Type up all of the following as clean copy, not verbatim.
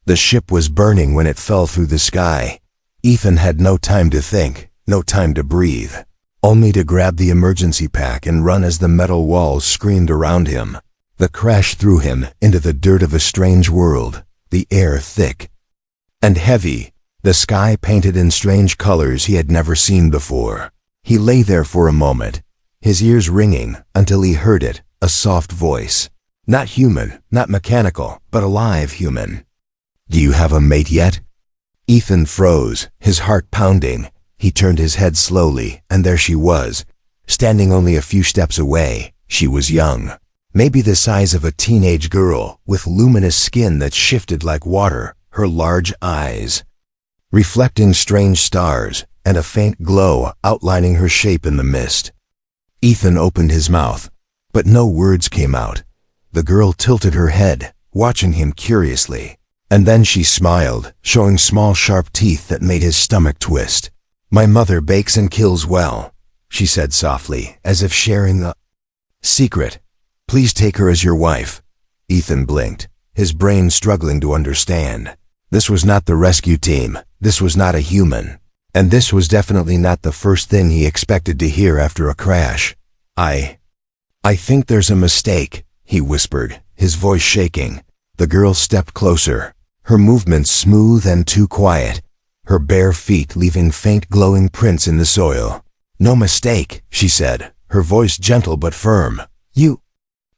The ship was burning when it fell through the sky. Ethan had no time to think, no time to breathe, only to grab the emergency pack and run as the metal walls screamed around him. The crash threw him into the dirt of a strange world, the air thick and heavy, the sky painted in strange colors he had never seen before. He lay there for a moment, his ears ringing, until he heard it, a soft voice. Not human, not mechanical, but alive human. "Do you have a mate yet?" Ethan froze, his heart pounding. He turned his head slowly, and there she was, standing only a few steps away. She was young, maybe the size of a teenage girl, with luminous skin that shifted like water, her large eyes reflecting strange stars, and a faint glow outlining her shape in the mist. Ethan opened his mouth, but no words came out. The girl tilted her head, watching him curiously, and then she smiled, showing small sharp teeth that made his stomach twist. "My mother bakes and kills well," she said softly, as if sharing a secret. "Please take her as your wife." Ethan blinked, his brain struggling to understand. This was not the rescue team, this was not a human, and this was definitely not the first thing he expected to hear after a crash. I think there's a mistake," he whispered, his voice shaking. The girl stepped closer, her movements smooth and too quiet, her bare feet leaving faint glowing prints in the soil. "No mistake," she said, her voice gentle but firm. "You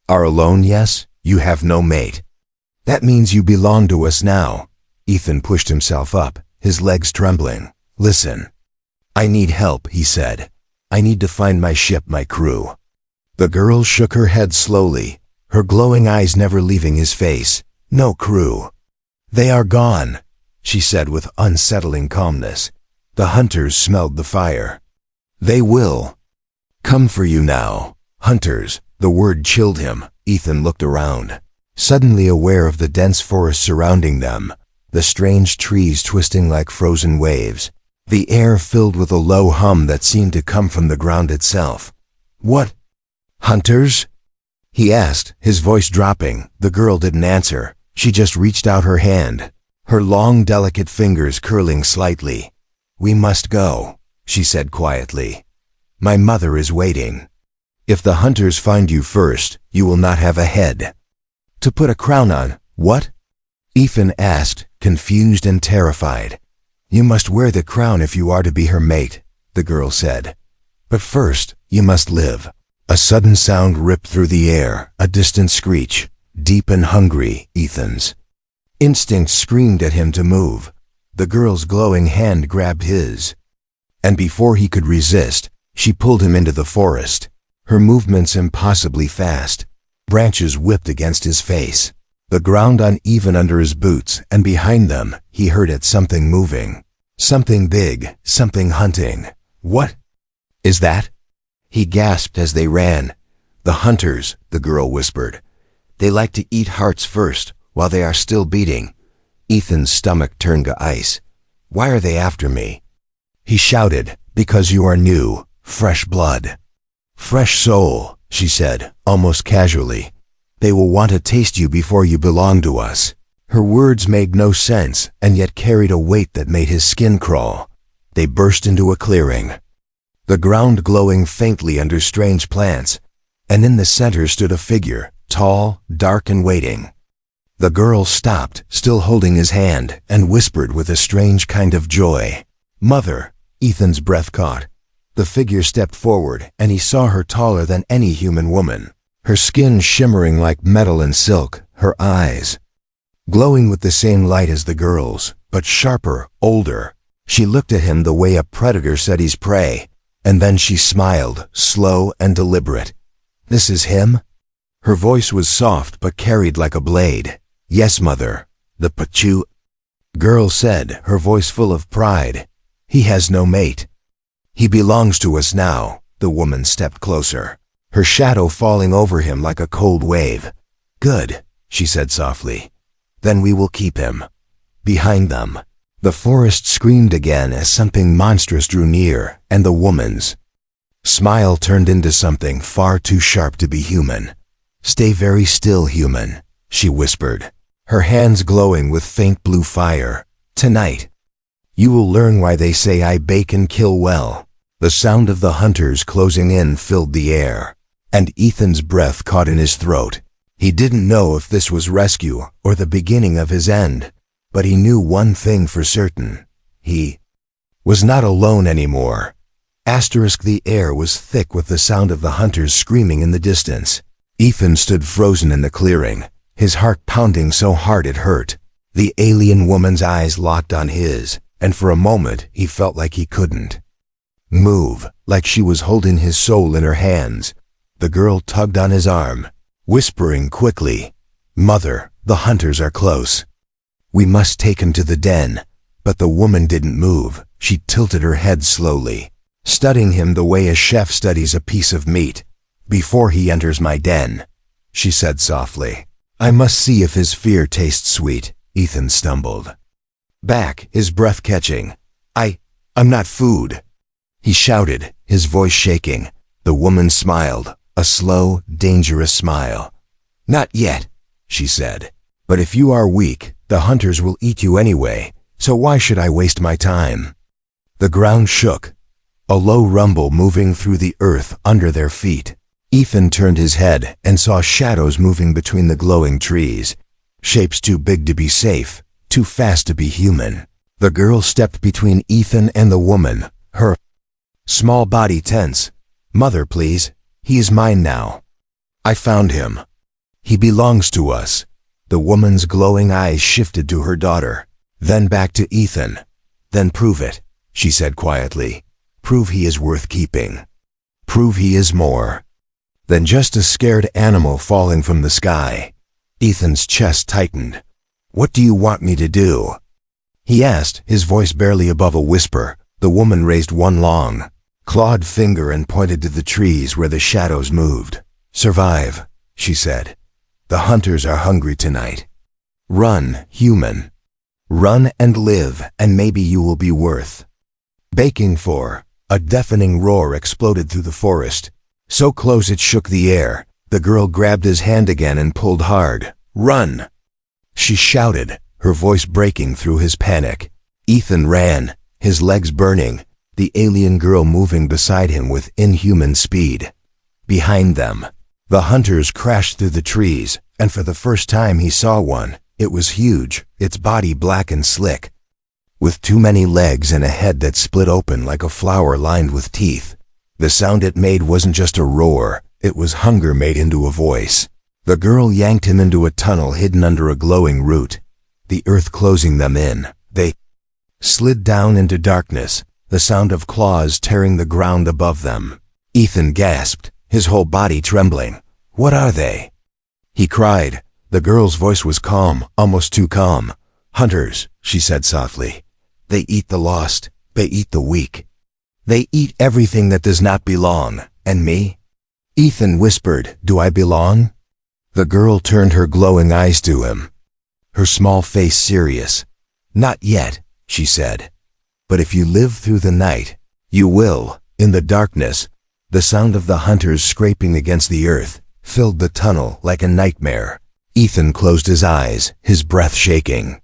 are alone, yes? You have no mate. That means you belong to us now." Ethan pushed himself up, his legs trembling. "Listen. I need help," he said. "I need to find my ship, my crew." The girl shook her head slowly, her glowing eyes never leaving his face. "No crew. They are gone," she said with unsettling calmness. "The hunters smelled the fire. They will come for you now." Hunters, the word chilled him. Ethan looked around, suddenly aware of the dense forest surrounding them, the strange trees twisting like frozen waves, the air filled with a low hum that seemed to come from the ground itself. "What? Hunters?" he asked, his voice dropping. The girl didn't answer. She just reached out her hand, her long, delicate fingers curling slightly. "We must go," she said quietly. "My mother is waiting. If the hunters find you first, you will not have a head to put a crown on." "What?" Ethan asked, confused and terrified. "You must wear the crown if you are to be her mate," the girl said. "But first, you must live." A sudden sound ripped through the air, a distant screech, deep and hungry. Ethan's instinct screamed at him to move. The girl's glowing hand grabbed his, and before he could resist, she pulled him into the forest, her movements impossibly fast. Branches whipped against his face, the ground uneven under his boots, and behind them, he heard it, something moving. Something big, something hunting. "What is that?" he gasped as they ran. "The hunters," the girl whispered. "They like to eat hearts first, while they are still beating." Ethan's stomach turned to ice. "Why are they after me?" he shouted. "Because you are new, fresh blood. Fresh soul," she said, almost casually. "They will want to taste you before you belong to us." Her words made no sense, and yet carried a weight that made his skin crawl. They burst into a clearing, the ground glowing faintly under strange plants, and in the center stood a figure, tall, dark, and waiting. The girl stopped, still holding his hand, and whispered with a strange kind of joy. "Mother!" Ethan's breath caught. The figure stepped forward, and he saw her taller than any human woman, her skin shimmering like metal and silk, her eyes glowing with the same light as the girl's, but sharper, older. She looked at him the way a predator studies prey, and then she smiled, slow and deliberate. "This is him?" Her voice was soft but carried like a blade. "Yes, mother," the Pachu girl said, her voice full of pride. "He has no mate. He belongs to us now." The woman stepped closer, her shadow falling over him like a cold wave. "Good," she said softly. "Then we will keep him." Behind them, the forest screamed again as something monstrous drew near, and the woman's smile turned into something far too sharp to be human. "Stay very still, human," she whispered, her hands glowing with faint blue fire. "Tonight, you will learn why they say I bake and kill well." The sound of the hunters closing in filled the air, and Ethan's breath caught in his throat. He didn't know if this was rescue or the beginning of his end, but he knew one thing for certain. He was not alone anymore. The air was thick with the sound of the hunters screaming in the distance. Ethan stood frozen in the clearing, his heart pounding so hard it hurt. The alien woman's eyes locked on his, and for a moment he felt like he couldn't move, like she was holding his soul in her hands. The girl tugged on his arm, whispering quickly, "Mother, the hunters are close. We must take him to the den." But the woman didn't move. She tilted her head slowly, studying him the way a chef studies a piece of meat. "Before he enters my den," she said softly, "I must see if his fear tastes sweet." Ethan stumbled back, his breath catching. I'm not food," he shouted, his voice shaking. The woman smiled, a slow, dangerous smile. "Not yet," she said. "But if you are weak, the hunters will eat you anyway, so why should I waste my time?" The ground shook, a low rumble moving through the earth under their feet. Ethan turned his head and saw shadows moving between the glowing trees, shapes too big to be safe, too fast to be human. The girl stepped between Ethan and the woman, her small body tense. "Mother, please. He is mine now. I found him. He belongs to us." The woman's glowing eyes shifted to her daughter, then back to Ethan. "Then prove it," she said quietly. "Prove he is worth keeping. Prove he is more than just a scared animal falling from the sky." Ethan's chest tightened. "What do you want me to do?" he asked, his voice barely above a whisper. The woman raised one long, clawed finger and pointed to the trees where the shadows moved. "Survive," she said. "The hunters are hungry tonight. Run, human. Run and live, and maybe you will be worth baking for." A deafening roar exploded through the forest, so close it shook the air. The girl grabbed his hand again and pulled hard. "Run!" she shouted, her voice breaking through his panic. Ethan ran, his legs burning, the alien girl moving beside him with inhuman speed. Behind them, the hunters crashed through the trees, and for the first time he saw one. It was huge, its body black and slick, with too many legs and a head that split open like a flower lined with teeth. The sound it made wasn't just a roar, it was hunger made into a voice. The girl yanked him into a tunnel hidden under a glowing root, the earth closing them in. They slid down into darkness, the sound of claws tearing the ground above them. Ethan gasped, his whole body trembling. "What are they?" he cried. The girl's voice was calm, almost too calm. "Hunters," she said softly. "They eat the lost, they eat the weak. They eat everything that does not belong. And me?" Ethan whispered, "Do I belong?" The girl turned her glowing eyes to him, her small face serious. "Not yet," she said. "But if you live through the night, you will." In the darkness, the sound of the hunters scraping against the earth filled the tunnel like a nightmare. Ethan closed his eyes, his breath shaking.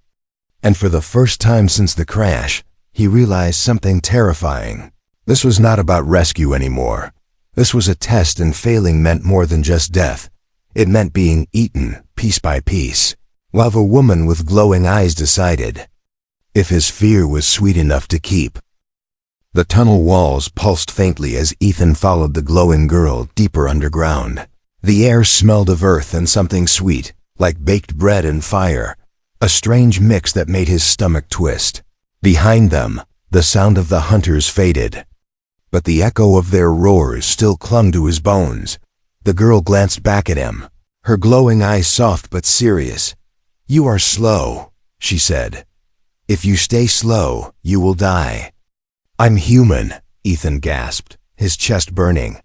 And for the first time since the crash, he realized something terrifying. This was not about rescue anymore. This was a test, and failing meant more than just death. It meant being eaten, piece by piece, while the woman with glowing eyes decided if his fear was sweet enough to keep. The tunnel walls pulsed faintly as Ethan followed the glowing girl deeper underground. The air smelled of earth and something sweet, like baked bread and fire, a strange mix that made his stomach twist. Behind them, the sound of the hunters faded, but the echo of their roars still clung to his bones. The girl glanced back at him, her glowing eyes soft but serious. "You are slow," she said. "If you stay slow, you will die." "I'm human," Ethan gasped, his chest burning.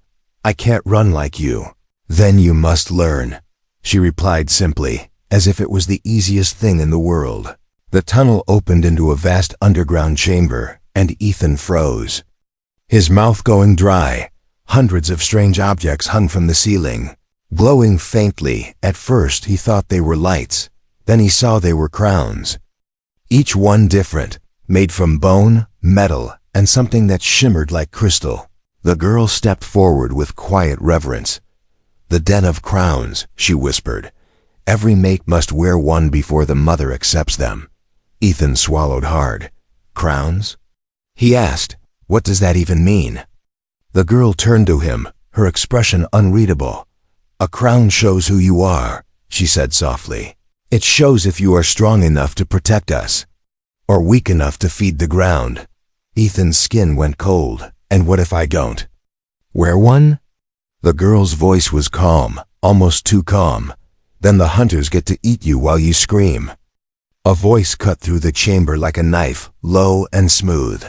"I can't run like you." "Then you must learn," she replied simply, as if it was the easiest thing in the world. The tunnel opened into a vast underground chamber, and Ethan froze, his mouth going dry. Hundreds of strange objects hung from the ceiling, glowing faintly. At first he thought they were lights, Then he saw they were crowns. Each one different, made from bone, metal, and something that shimmered like crystal. The girl stepped forward with quiet reverence. "The den of crowns," she whispered. "Every mate must wear one before the mother accepts them." Ethan swallowed hard. "Crowns?" he asked. "What does that even mean?" The girl turned to him, her expression unreadable. "A crown shows who you are," she said softly. "It shows if you are strong enough to protect us, or weak enough to feed the ground." Ethan's skin went cold. "And what if I don't wear one?" The girl's voice was calm, almost too calm. "Then the hunters get to eat you while you scream." A voice cut through the chamber like a knife, low and smooth.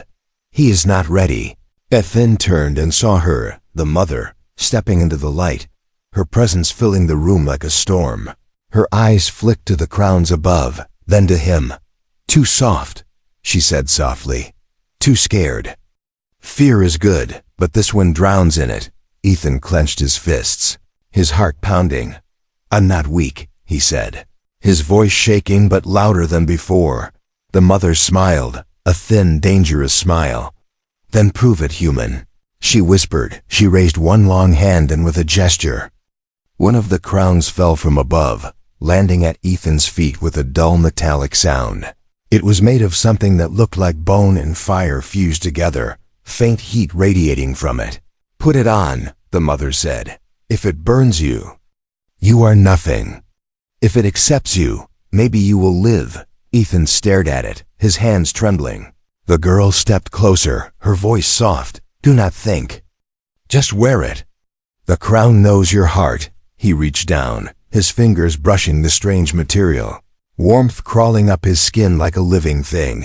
"He is not ready." Ethan turned and saw her, the mother, stepping into the light, her presence filling the room like a storm. Her eyes flicked to the crowns above, then to him. "Too soft," she said softly. "Too scared." "Fear is good, but this one drowns in it." Ethan clenched his fists, his heart pounding. "I'm not weak," he said, his voice shaking but louder than before. The mother smiled, a thin, dangerous smile. "Then prove it, human," she whispered. She raised one long hand and with a gesture, one of the crowns fell from above, landing at Ethan's feet with a dull metallic sound. It was made of something that looked like bone and fire fused together, faint heat radiating from it. "Put it on," the mother said. "If it burns you, you are nothing. If it accepts you, maybe you will live." Ethan stared at it, his hands trembling. The girl stepped closer, her voice soft. "Do not think. Just wear it. The crown knows your heart." He reached down, his fingers brushing the strange material, warmth crawling up his skin like a living thing.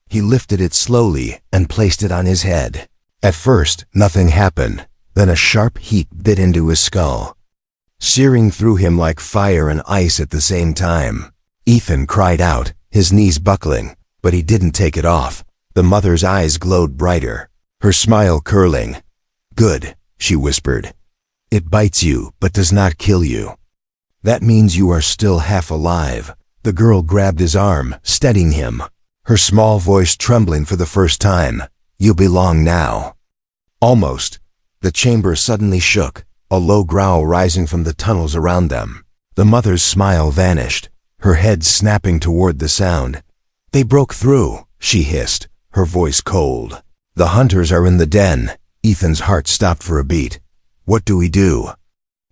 He lifted it slowly and placed it on his head. At first, nothing happened. Then a sharp heat bit into his skull, searing through him like fire and ice at the same time. Ethan cried out, his knees buckling, but he didn't take it off. The mother's eyes glowed brighter, her smile curling. "Good," she whispered. "It bites you, but does not kill you. That means you are still half alive." The girl grabbed his arm, steadying him, her small voice trembling for the first time. "You belong now." Almost. The chamber suddenly shook, a low growl rising from the tunnels around them. The mother's smile vanished, her head snapping toward the sound. "They broke through," she hissed, her voice cold. "The hunters are in the den." Ethan's heart stopped for a beat. "What do we do?"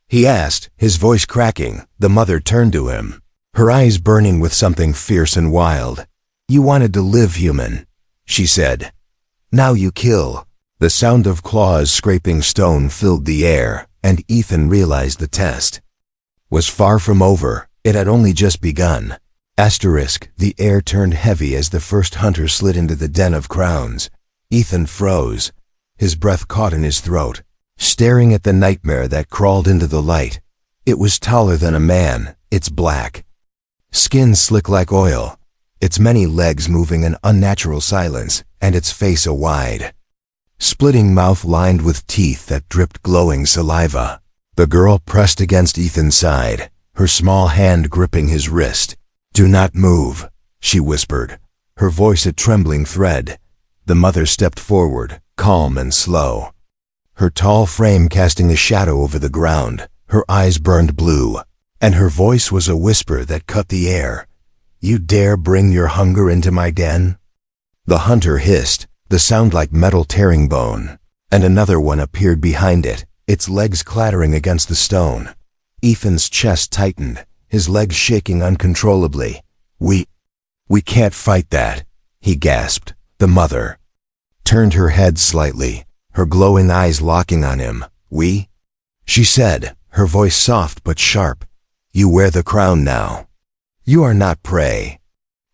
he asked, his voice cracking. The mother turned to him, her eyes burning with something fierce and wild. "You wanted to live, human," she said. "Now you kill." The sound of claws scraping stone filled the air, and Ethan realized the test was far from over. It had only just begun. The air turned heavy as the first hunter slid into the den of crowns. Ethan froze, his breath caught in his throat, staring at the nightmare that crawled into the light. It was taller than a man, its black skin slick like oil, its many legs moving in unnatural silence, and its face a wide, splitting mouth lined with teeth that dripped glowing saliva. The girl pressed against Ethan's side, her small hand gripping his wrist. "Do not move," she whispered, her voice a trembling thread. The mother stepped forward, calm and slow, her tall frame casting a shadow over the ground. Her eyes burned blue, and her voice was a whisper that cut the air. "You dare bring your hunger into my den?" The hunter hissed, the sound like metal tearing bone, and another one appeared behind it, its legs clattering against the stone. Ethan's chest tightened, his legs shaking uncontrollably. We can't fight that," he gasped. The mother turned her head slightly, her glowing eyes locking on him. "We?" she said, her voice soft but sharp. "You wear the crown now. You are not prey.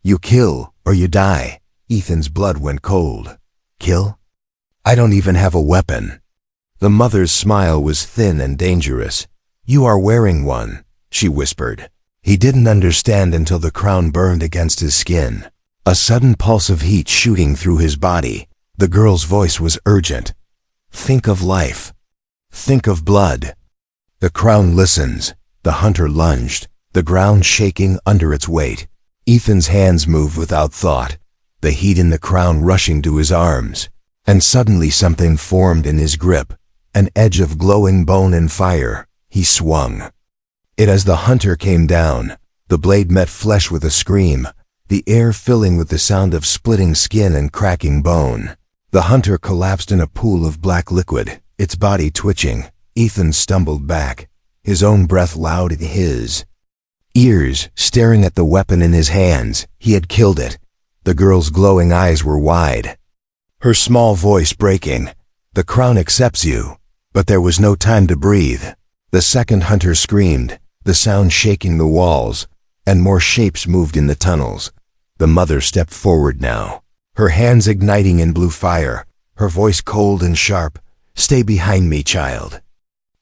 You kill or you die." Ethan's blood went cold. "Kill? I don't even have a weapon." The mother's smile was thin and dangerous. "You are wearing one," she whispered. He didn't understand until the crown burned against his skin, a sudden pulse of heat shooting through his body. The girl's voice was urgent. "Think of life. Think of blood." "The crown listens." The hunter lunged, the ground shaking under its weight. Ethan's hands moved without thought, the heat in the crown rushing to his arms. And suddenly something formed in his grip, an edge of glowing bone and fire. He swung it as the hunter came down. The blade met flesh with a scream, the air filling with the sound of splitting skin and cracking bone. The hunter collapsed in a pool of black liquid, its body twitching. Ethan stumbled back, his own breath loud in his ears, staring at the weapon in his hands. He had killed it. The girl's glowing eyes were wide, her small voice breaking. "The crown accepts you." But there was no time to breathe. The second hunter screamed, the sound shaking the walls, and more shapes moved in the tunnels. The mother stepped forward now, her hands igniting in blue fire, her voice cold and sharp. "Stay behind me, child.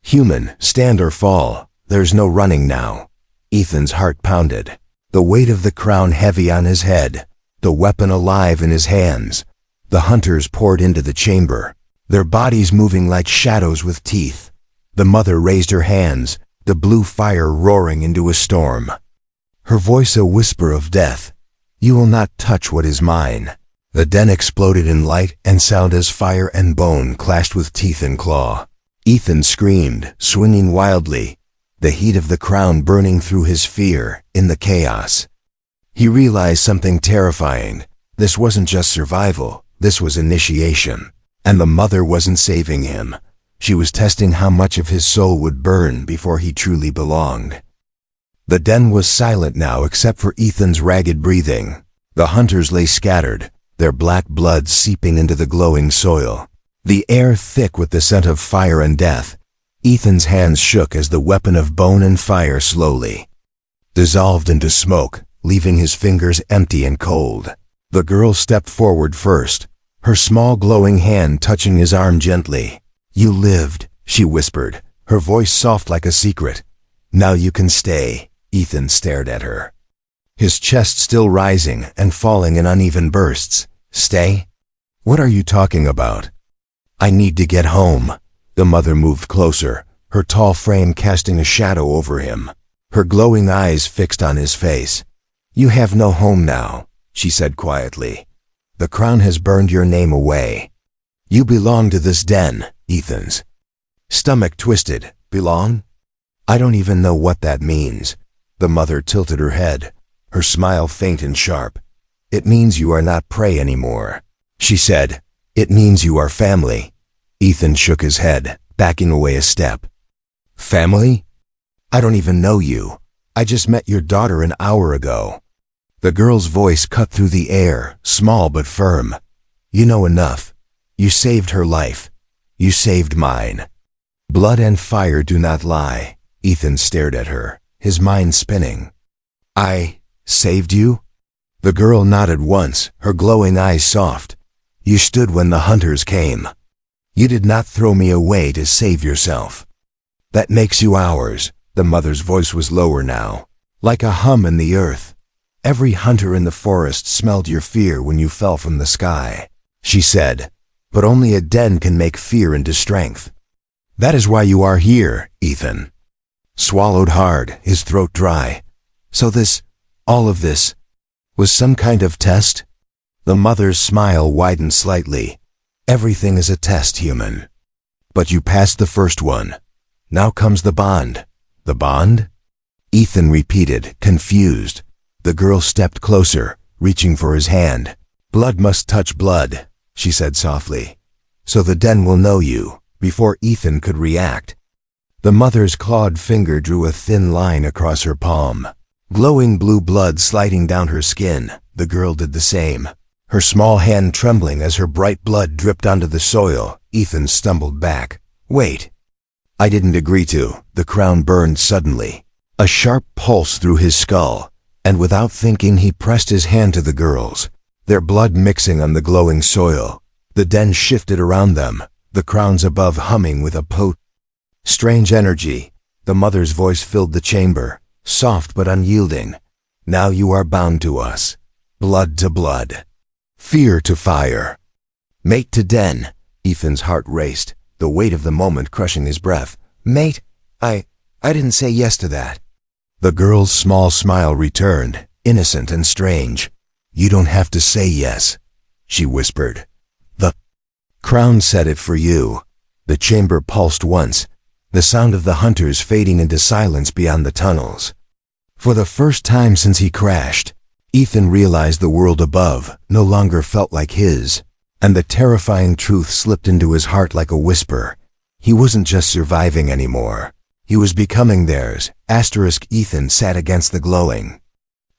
Human, stand or fall. There's no running now." Ethan's heart pounded, the weight of the crown heavy on his head, the weapon alive in his hands. The hunters poured into the chamber, their bodies moving like shadows with teeth. The mother raised her hands, the blue fire roaring into a storm, her voice a whisper of death. "You will not touch what is mine." The den exploded in light and sound as fire and bone clashed with teeth and claw. Ethan screamed, swinging wildly, the heat of the crown burning through his fear. In the chaos, he realized something terrifying. This wasn't just survival, this was initiation. And the mother wasn't saving him. She was testing how much of his soul would burn before he truly belonged. The den was silent now except for Ethan's ragged breathing. The hunters lay scattered, their black blood seeping into the glowing soil, the air thick with the scent of fire and death. Ethan's hands shook as the weapon of bone and fire slowly dissolved into smoke, leaving his fingers empty and cold. The girl stepped forward first, her small glowing hand touching his arm gently. "You lived," she whispered, her voice soft like a secret. "Now you can stay." Ethan stared at her, his chest still rising and falling in uneven bursts. "Stay? What are you talking about?" "I need to get home." The mother moved closer, her tall frame casting a shadow over him, her glowing eyes fixed on his face. "You have no home now," she said quietly. "The crown has burned your name away. You belong to this den." Ethan's stomach twisted. "Belong? I don't even know what that means." The mother tilted her head, her smile faint and sharp. "It means you are not prey anymore," she said. "It means you are family." Ethan shook his head, backing away a step. "Family? I don't even know you. I just met your daughter an hour ago." The girl's voice cut through the air, small but firm. "You know enough. You saved her life. You saved mine." "Blood and fire do not lie." Ethan stared at her, his mind spinning. "I saved you?" The girl nodded once, her glowing eyes soft. "You stood when the hunters came. You did not throw me away to save yourself. That makes you ours." The mother's voice was lower now, like a hum in the earth. "Every hunter in the forest smelled your fear when you fell from the sky," she said. "But only a den can make fear into strength. That is why you are here." Ethan swallowed hard, his throat dry. "So all of this, was some kind of test?" The mother's smile widened slightly. "Everything is a test, human. But you passed the first one. Now comes the bond." "The bond?" Ethan repeated, confused. The girl stepped closer, reaching for his hand. "Blood must touch blood," she said softly. "So the den will know you." Before Ethan could react, the mother's clawed finger drew a thin line across her palm, glowing blue blood sliding down her skin. The girl did the same, her small hand trembling as her bright blood dripped onto the soil. Ethan stumbled back. "Wait. I didn't agree to." The crown burned suddenly, a sharp pulse through his skull, and without thinking he pressed his hand to the girl's, their blood mixing on the glowing soil. The den shifted around them, the crowns above humming with a strange energy. The mother's voice filled the chamber, soft but unyielding. "Now you are bound to us. Blood to blood. Fear to fire. Mate to den." Ethan's heart raced, the weight of the moment crushing his breath. "Mate? I didn't say yes to that." The girl's small smile returned, innocent and strange. "You don't have to say yes," she whispered. "The crown said it for you." The chamber pulsed once, the sound of the hunters fading into silence beyond the tunnels. For the first time since he crashed, Ethan realized the world above no longer felt like his, and the terrifying truth slipped into his heart like a whisper. He wasn't just surviving anymore. He was becoming theirs. Ethan sat against the glowing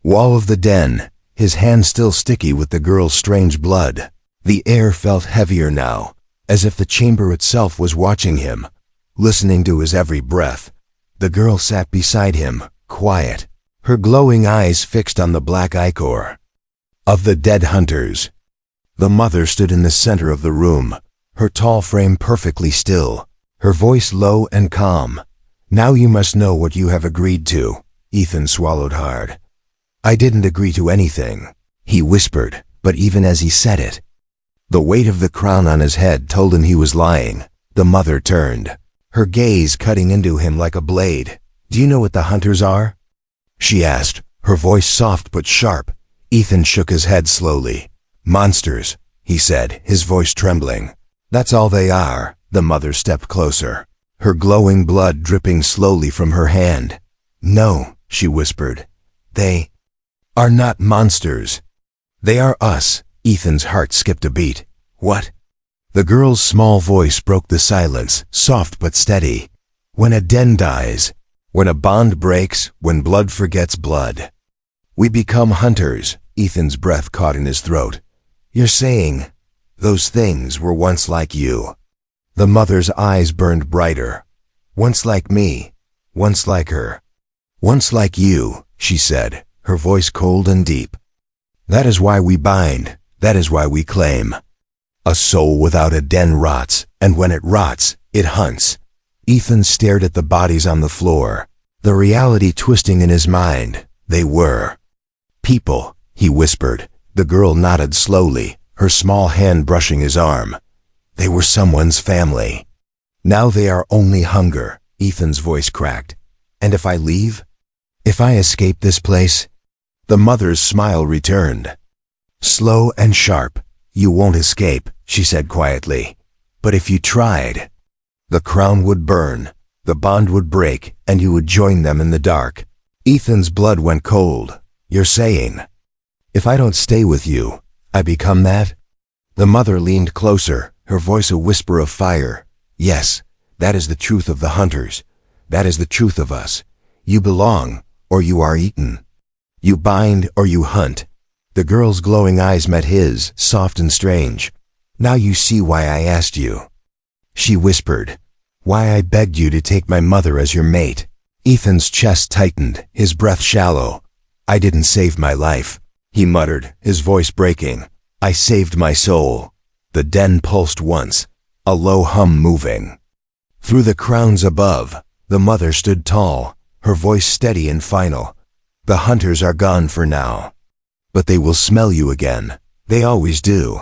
wall of the den, his hand still sticky with the girl's strange blood. The air felt heavier now, as if the chamber itself was watching him, listening to his every breath. The girl sat beside him, quiet, her glowing eyes fixed on the black ichor of the dead hunters. The mother stood in the center of the room, her tall frame perfectly still, her voice low and calm. "Now you must know what you have agreed to." Ethan swallowed hard. "I didn't agree to anything," he whispered, but even as he said it, the weight of the crown on his head told him he was lying. The mother turned, her gaze cutting into him like a blade. "Do you know what the hunters are?" she asked, her voice soft but sharp. Ethan shook his head slowly. "Monsters," he said, his voice trembling. "That's all they are." The mother stepped closer, her glowing blood dripping slowly from her hand. "No," she whispered. "They are not monsters. They are us." Ethan's heart skipped a beat. "What?" The girl's small voice broke the silence, soft but steady. "When a den dies, when a bond breaks, when blood forgets blood, we become hunters." Ethan's breath caught in his throat. "You're saying those things were once like you?" The mother's eyes burned brighter. "Once like me, once like her, once like you," she said, her voice cold and deep. "That is why we bind, that is why we claim. A soul without a den rots, and when it rots, it hunts." Ethan stared at the bodies on the floor, the reality twisting in his mind. They were people, he whispered. The girl nodded slowly, her small hand brushing his arm. "They were someone's family. Now they are only hunger." Ethan's voice cracked. "And if I leave? If I escape this place?" The mother's smile returned, slow and sharp. "You won't escape," she said quietly. "But if you tried, the crown would burn, the bond would break, and you would join them in the dark." Ethan's blood went cold. "You're saying, if I don't stay with you, I become that?" The mother leaned closer, her voice a whisper of fire. "Yes, that is the truth of the hunters. That is the truth of us. You belong, or you are eaten. You bind, or you hunt." The girl's glowing eyes met his, soft and strange. "Now you see why I asked you," she whispered. "Why I begged you to take my mother as your mate." Ethan's chest tightened, his breath shallow. "I didn't save my life," he muttered, his voice breaking. "I saved my soul." The den pulsed once, a low hum moving. Through the crowns above, the mother stood tall, her voice steady and final. "The hunters are gone for now, but they will smell you again. They always do.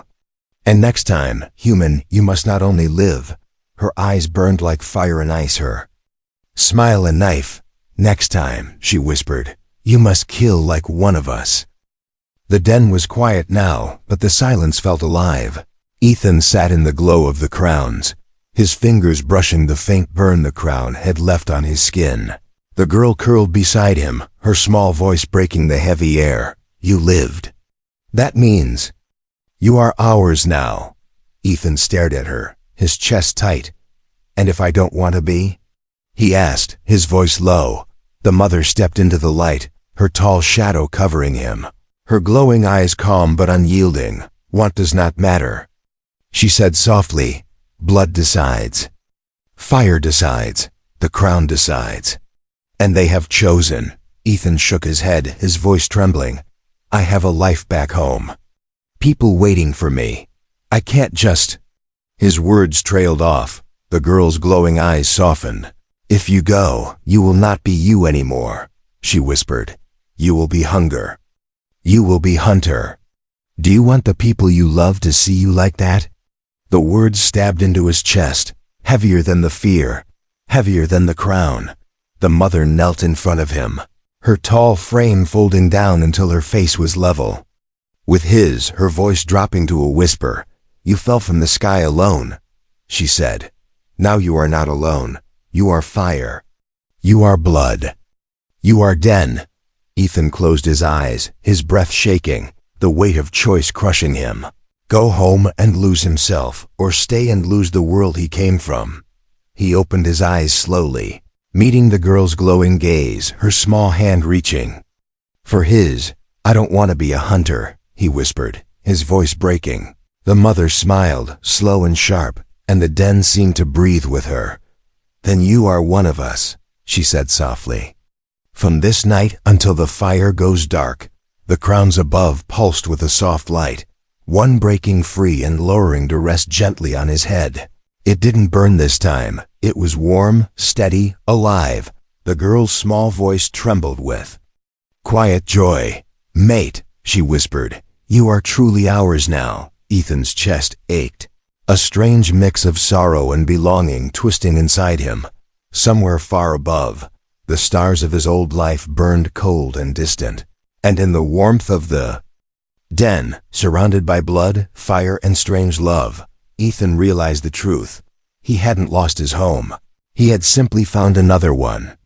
And next time, human, you must not only live." Her eyes burned like fire and ice. Her smile a knife. "Next time," she whispered, "you must kill like one of us." The den was quiet now, but the silence felt alive. Ethan sat in the glow of the crowns, his fingers brushing the faint burn the crown had left on his skin. The girl curled beside him, her small voice breaking the heavy air. "You lived. That means you are ours now." Ethan stared at her, his chest tight. "And if I don't want to be?" he asked, his voice low. The mother stepped into the light, her tall shadow covering him, her glowing eyes calm but unyielding. "Want does not matter," she said softly. "Blood decides. Fire decides. The crown decides. And they have chosen." Ethan shook his head, his voice trembling. "I have a life back home. People waiting for me. I can't just—" His words trailed off. The girl's glowing eyes softened. "If you go, you will not be you anymore," she whispered. "You will be hunger. You will be hunter. Do you want the people you love to see you like that?" The words stabbed into his chest, heavier than the fear, heavier than the crown. The mother knelt in front of him, her tall frame folding down until her face was level. With his, her voice dropping to a whisper, "You fell from the sky alone," she said. "Now you are not alone. You are fire. You are blood. You are Den." Ethan closed his eyes, his breath shaking, the weight of choice crushing him. Go home and lose himself, or stay and lose the world he came from. He opened his eyes slowly, meeting the girl's glowing gaze, her small hand reaching for his. "I don't want to be a hunter," he whispered, his voice breaking. The mother smiled, slow and sharp, and the Den seemed to breathe with her. "Then you are one of us," she said softly. From this night until the fire goes dark, the crowns above pulsed with a soft light, one breaking free and lowering to rest gently on his head. It didn't burn this time. It was warm, steady, alive. The girl's small voice trembled with quiet joy. "Mate," she whispered, "you are truly ours now." Ethan's chest ached, a strange mix of sorrow and belonging twisting inside him. Somewhere far above, the stars of his old life burned cold and distant, and in the warmth of the Den, surrounded by blood, fire, and strange love, Ethan realized the truth. He hadn't lost his home. He had simply found another one.